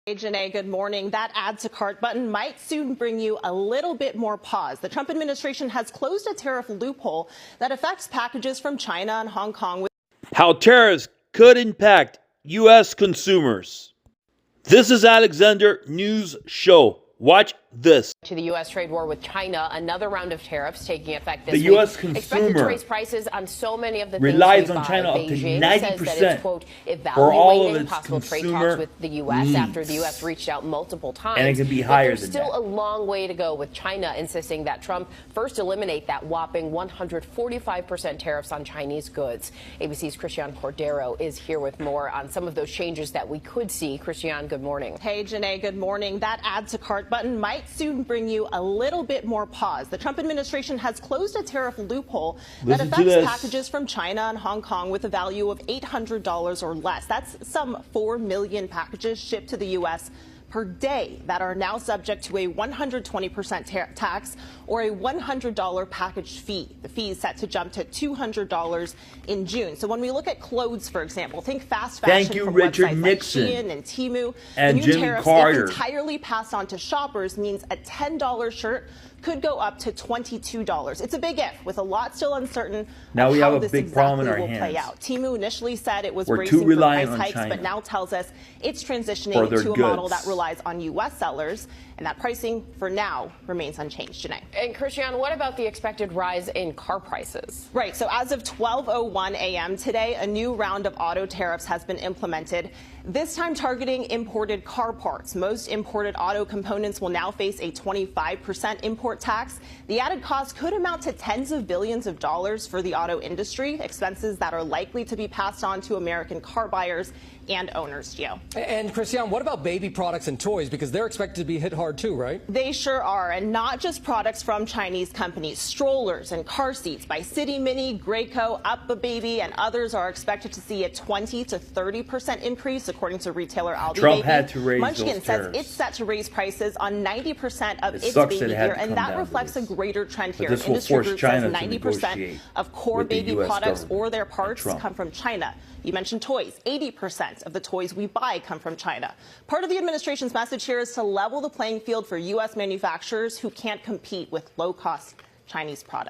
Hey, Janae, good morning. That add to cart button might soon bring you a little bit more pause. The Trump administration has closed a tariff loophole that affects packages from China and Hong Kong. How tariffs could impact U.S. consumers. This is Alexander News Show. Watch this. To the U.S. trade war with China, another round of tariffs taking effect this week. The U.S. consumer expected to raise prices on so many of the relies things we on buy. China up to Beijing 90% says that it's, quote, for all of evaluating its possible trade consumer talks with the U.S. needs. after the U.S. reached out multiple times. And it could be higher than that. There's still that. a long way to go, with China insisting that Trump first eliminate that whopping 145% tariffs on Chinese goods. ABC's Christian Cordero is here with more on some of those changes that we could see. Christian, good morning. Hey, Janae, good morning. That add to cart button might soon bring you a little bit more pause. The Trump administration has closed a tariff loophole that affects packages from China and Hong Kong with a value of $800 or less. That's some 4 million packages shipped to the U.S. per day that are now subject to a 120% tax or a $100 package fee. The fee is set to jump to $200 in June. So when we look at clothes, for example, think fast fashion. Thank you, from Richard websites Nixon like Shein and Temu. and the new Jimmy tariffs, Carter. if entirely passed on to shoppers, means a $10 shirt could go up to $22. It's a big if, with a lot still uncertain now we how have a this big problem in our will hands. play out. Temu initially said it was We're bracing too for reliant price on hikes, China but now tells us it's transitioning for their to a goods. model that relies on U.S. sellers, and that pricing for now remains unchanged. Janae. And Christian, what about the expected rise in car prices? Right. So as of 12:01 a.m. today, a new round of auto tariffs has been implemented, this time targeting imported car parts. Most imported auto components will now face a 25% import tax. The added cost could amount to tens of billions of dollars for the auto industry, expenses that are likely to be passed on to American car buyers and owners, Gio. And Christian, what about baby products and toys? Because they're expected to be hit hard too, right? They sure are, and not just products from Chinese companies. Strollers and car seats by City Mini, Graco, Up a Baby, and others are expected to see a 20 to 30% increase, according to retailer Aldi Trump Baby. had to raise Munchkin those says tariffs. it's set to raise prices on 90% of its sucks baby that it had gear, to and come that down to reflects a this. greater trend But here. this will Industry force group China says to 90% negotiate of core with the baby US products government or their and parts Trump. come from China. You mentioned toys. 80% of the toys we buy come from China. Part of the administration's message here is to level the playing field for U.S. manufacturers who can't compete with low-cost Chinese products.